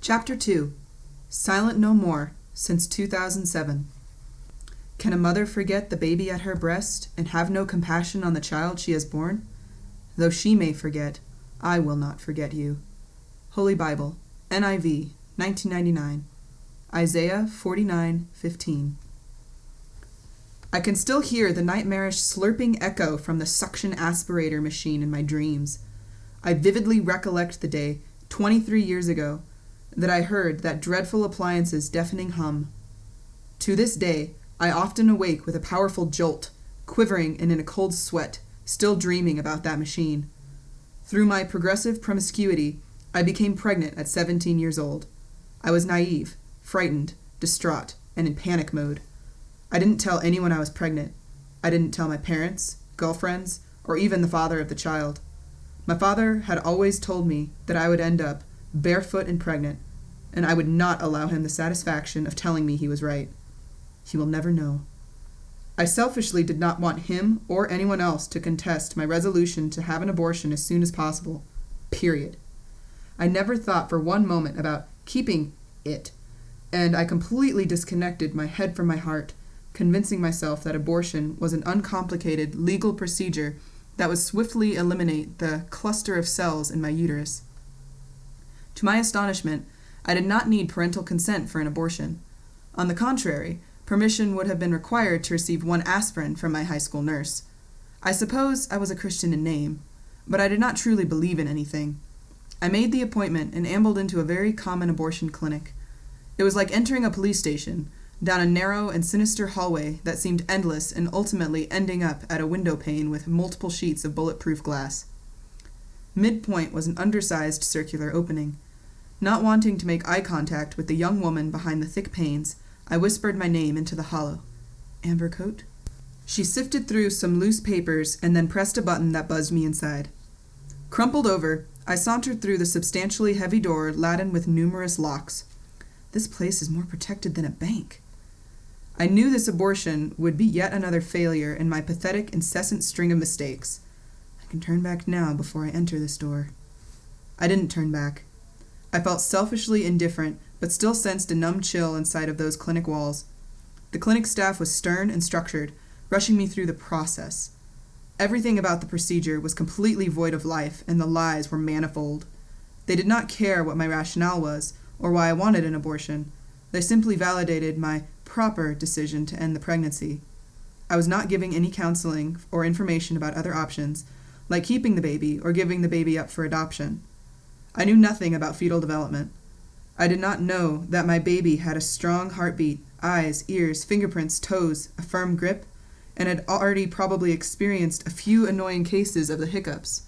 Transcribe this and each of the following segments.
Chapter 2. Silent No More, since 2007. Can a mother forget the baby at her breast and have no compassion on the child she has borne? Though she may forget, I will not forget you. Holy Bible, NIV, 1999. Isaiah 49:15. I can still hear the nightmarish slurping echo from the suction aspirator machine in my dreams. I vividly recollect the day, 23 years ago, that I heard that dreadful appliance's deafening hum. To this day, I often awake with a powerful jolt, quivering and in a cold sweat, still dreaming about that machine. Through my progressive promiscuity, I became pregnant at 17 years old. I was naive, frightened, distraught, and in panic mode. I didn't tell anyone I was pregnant. I didn't tell my parents, girlfriends, or even the father of the child. My father had always told me that I would end up barefoot and pregnant, and I would not allow him the satisfaction of telling me he was right. He will never know. I selfishly did not want him or anyone else to contest my resolution to have an abortion as soon as possible. Period. I never thought for one moment about keeping it, and I completely disconnected my head from my heart, convincing myself that abortion was an uncomplicated legal procedure that would swiftly eliminate the cluster of cells in my uterus. To my astonishment, I did not need parental consent for an abortion. On the contrary, permission would have been required to receive 1 aspirin from my high school nurse. I suppose I was a Christian in name, but I did not truly believe in anything. I made the appointment and ambled into a very common abortion clinic. It was like entering a police station, down a narrow and sinister hallway that seemed endless and ultimately ending up at a window pane with multiple sheets of bulletproof glass. Midpoint was an undersized circular opening. Not wanting to make eye contact with the young woman behind the thick panes, I whispered my name into the hollow. Amber Cote? She sifted through some loose papers and then pressed a button that buzzed me inside. Crumpled over, I sauntered through the substantially heavy door laden with numerous locks. This place is more protected than a bank. I knew this abortion would be yet another failure in my pathetic, incessant string of mistakes. I can turn back now before I enter this door. I didn't turn back. I felt selfishly indifferent, but still sensed a numb chill inside of those clinic walls. The clinic staff was stern and structured, rushing me through the process. Everything about the procedure was completely void of life, and the lies were manifold. They did not care what my rationale was, or why I wanted an abortion. They simply validated my proper decision to end the pregnancy. I was not giving any counseling or information about other options, like keeping the baby or giving the baby up for adoption. I knew nothing about fetal development. I did not know that my baby had a strong heartbeat, eyes, ears, fingerprints, toes, a firm grip, and had already probably experienced a few annoying cases of the hiccups.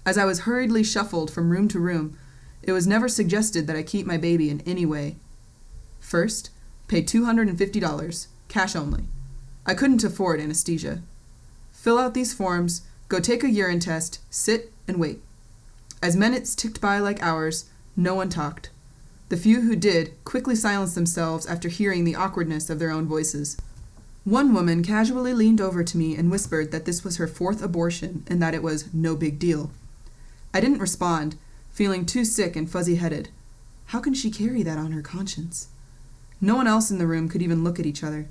As I was hurriedly shuffled from room to room, it was never suggested that I keep my baby in any way. First, pay $250, cash only. I couldn't afford anesthesia. Fill out these forms, go take a urine test, sit, and wait. As minutes ticked by like hours, no one talked. The few who did quickly silenced themselves after hearing the awkwardness of their own voices. One woman casually leaned over to me and whispered that this was her 4th abortion and that it was no big deal. I didn't respond, feeling too sick and fuzzy-headed. How can she carry that on her conscience? No one else in the room could even look at each other.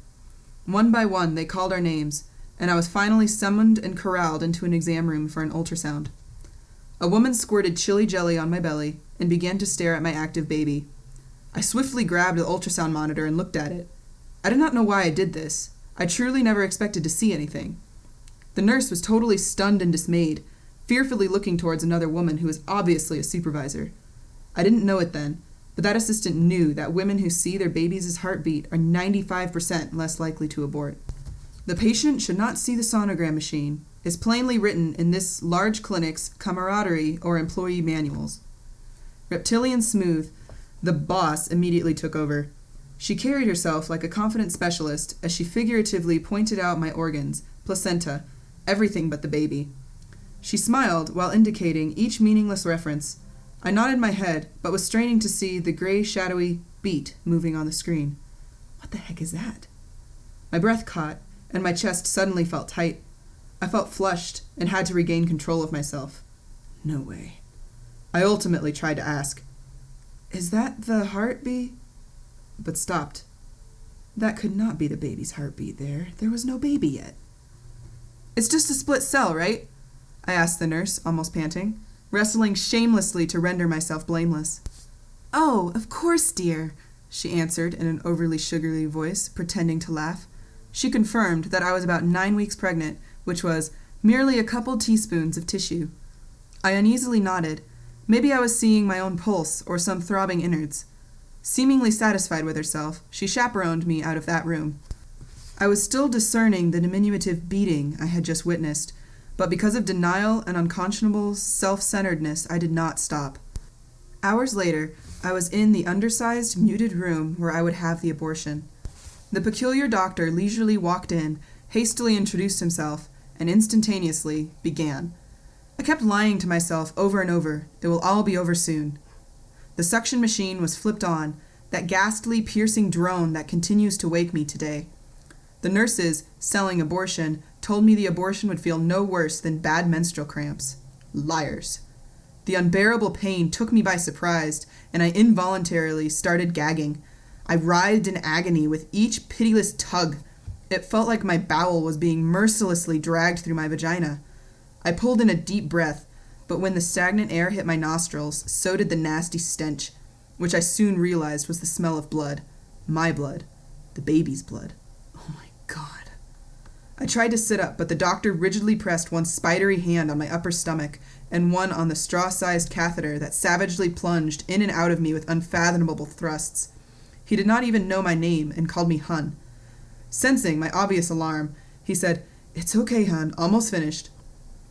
One by one, they called our names, and I was finally summoned and corralled into an exam room for an ultrasound. A woman squirted chili jelly on my belly and began to stare at my active baby. I swiftly grabbed the ultrasound monitor and looked at it. I did not know why I did this. I truly never expected to see anything. The nurse was totally stunned and dismayed, fearfully looking towards another woman who was obviously a supervisor. I didn't know it then, but that assistant knew that women who see their baby's heartbeat are 95% less likely to abort. The patient should not see the sonogram machine is plainly written in this large clinic's camaraderie or employee manuals. Reptilian smooth, the boss immediately took over. She carried herself like a confident specialist as she figuratively pointed out my organs, placenta, everything but the baby. She smiled while indicating each meaningless reference. I nodded my head, but was straining to see the gray, shadowy beat moving on the screen. What the heck is that? My breath caught, and my chest suddenly felt tight. I felt flushed and had to regain control of myself. No way. I ultimately tried to ask, Is that the heartbeat? But stopped. That could not be the baby's heartbeat there. There was no baby yet. It's just a split cell, right? I asked the nurse, almost panting, wrestling shamelessly to render myself blameless. Oh, of course, dear, she answered in an overly sugary voice, pretending to laugh. She confirmed that I was about 9 weeks pregnant, which was merely a couple teaspoons of tissue. I uneasily nodded. Maybe I was seeing my own pulse or some throbbing innards. Seemingly satisfied with herself, she chaperoned me out of that room. I was still discerning the diminutive beating I had just witnessed, but because of denial and unconscionable self-centeredness, I did not stop. Hours later, I was in the undersized, muted room where I would have the abortion. The peculiar doctor leisurely walked in, hastily introduced himself, and instantaneously began. I kept lying to myself over and over, it will all be over soon. The suction machine was flipped on, that ghastly, piercing drone that continues to wake me today. The nurses, selling abortion, told me the abortion would feel no worse than bad menstrual cramps. Liars. The unbearable pain took me by surprise, and I involuntarily started gagging. I writhed in agony with each pitiless tug. It felt like my bowel was being mercilessly dragged through my vagina. I pulled in a deep breath, but when the stagnant air hit my nostrils, so did the nasty stench, which I soon realized was the smell of blood. My blood. The baby's blood. Oh my God. I tried to sit up, but the doctor rigidly pressed one spidery hand on my upper stomach and one on the straw-sized catheter that savagely plunged in and out of me with unfathomable thrusts. He did not even know my name and called me Hun. Sensing my obvious alarm, he said, "It's okay, Hun, almost finished."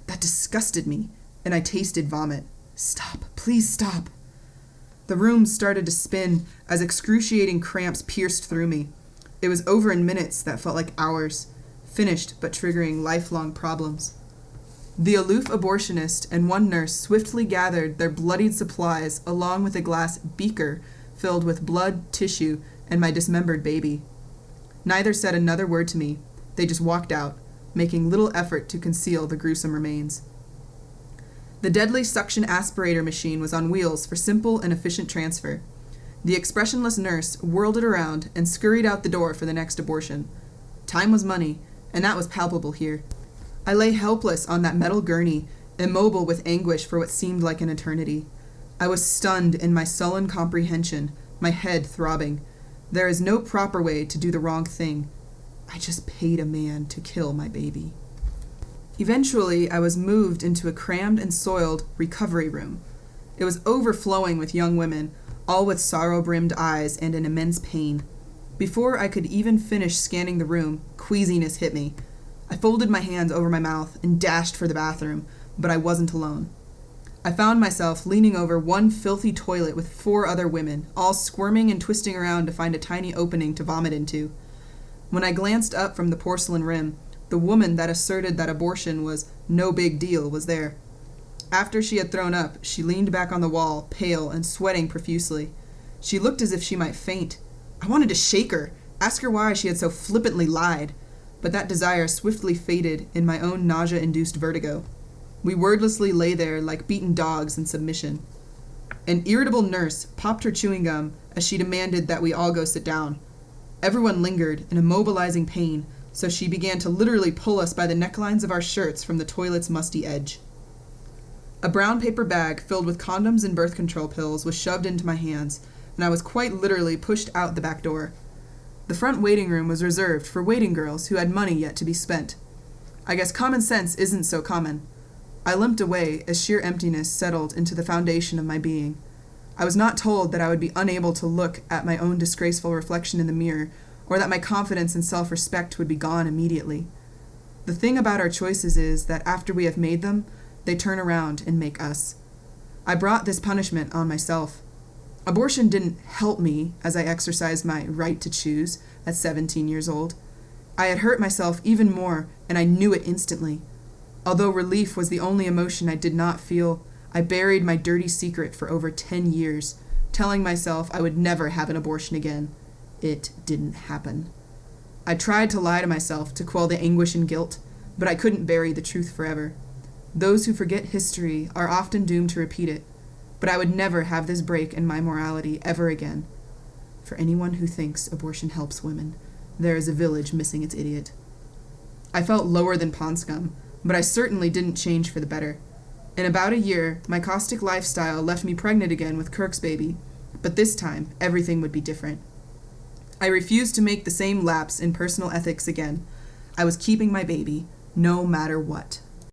That disgusted me, and I tasted vomit. Stop, please stop. The room started to spin as excruciating cramps pierced through me. It was over in minutes that felt like hours, finished but triggering lifelong problems. The aloof abortionist and one nurse swiftly gathered their bloodied supplies along with a glass beaker filled with blood, tissue, and my dismembered baby. Neither said another word to me. They just walked out, making little effort to conceal the gruesome remains. The deadly suction aspirator machine was on wheels for simple and efficient transfer. The expressionless nurse whirled it around and scurried out the door for the next abortion. Time was money, and that was palpable here. I lay helpless on that metal gurney, immobile with anguish for what seemed like an eternity. I was stunned in my sullen comprehension, my head throbbing. There is no proper way to do the wrong thing. I just paid a man to kill my baby. Eventually, I was moved into a crammed and soiled recovery room. It was overflowing with young women, all with sorrow-brimmed eyes and in immense pain. Before I could even finish scanning the room, queasiness hit me. I folded my hands over my mouth and dashed for the bathroom, but I wasn't alone. I found myself leaning over one filthy toilet with 4 other women, all squirming and twisting around to find a tiny opening to vomit into. When I glanced up from the porcelain rim, the woman that asserted that abortion was no big deal was there. After she had thrown up, she leaned back on the wall, pale and sweating profusely. She looked as if she might faint. I wanted to shake her, ask her why she had so flippantly lied, but that desire swiftly faded in my own nausea-induced vertigo. We wordlessly lay there like beaten dogs in submission. An irritable nurse popped her chewing gum as she demanded that we all go sit down. Everyone lingered in immobilizing pain, so she began to literally pull us by the necklines of our shirts from the toilet's musty edge. A brown paper bag filled with condoms and birth control pills was shoved into my hands, and I was quite literally pushed out the back door. The front waiting room was reserved for waiting girls who had money yet to be spent. I guess common sense isn't so common. I limped away as sheer emptiness settled into the foundation of my being. I was not told that I would be unable to look at my own disgraceful reflection in the mirror, or that my confidence and self-respect would be gone immediately. The thing about our choices is that after we have made them, they turn around and make us. I brought this punishment on myself. Abortion didn't help me as I exercised my right to choose at 17 years old. I had hurt myself even more, and I knew it instantly. Although relief was the only emotion I did not feel, I buried my dirty secret for over 10 years, telling myself I would never have an abortion again. It didn't happen. I tried to lie to myself to quell the anguish and guilt, but I couldn't bury the truth forever. Those who forget history are often doomed to repeat it. But I would never have this break in my morality ever again. For anyone who thinks abortion helps women, there is a village missing its idiot. I felt lower than pond scum, but I certainly didn't change for the better. In about a year, my caustic lifestyle left me pregnant again with Kirk's baby, but this time, everything would be different. I refused to make the same lapse in personal ethics again. I was keeping my baby, no matter what.